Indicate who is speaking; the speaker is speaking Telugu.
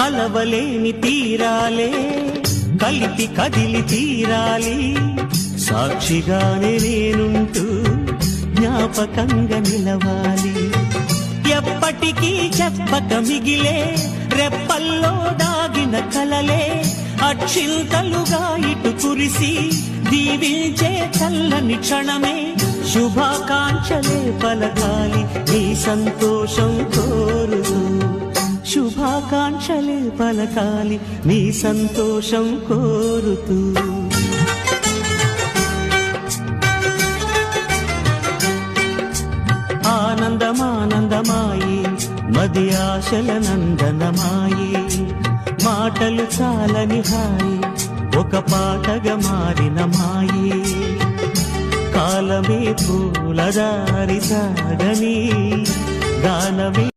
Speaker 1: కలవలేని తీరాలే కలిపి కదిలి తీరాలి, సాక్షిగానే నేనుంటూ జ్ఞాపకంగా నిలవాలి. ఎప్పటికీ చెప్పక మిగిలే రెప్పల్లో దాగిన కలలే అక్షింతలుగా ఇటు కురిసి దీవించే చల్లని క్షణమే. శుభాకాంక్షలే పలకాలి నీ సంతోషం కోరుతూ, శుభాకాంక్షలే పలకాలి నీ సంతోషం కోరుతూ. ఆనందమానందమాయి మది ఆశల నందనమాయి, మాటలు చాలని హాయి ఒక పాటగా మారిన మాయి. కాలమే పూలదారి సాగని గానమే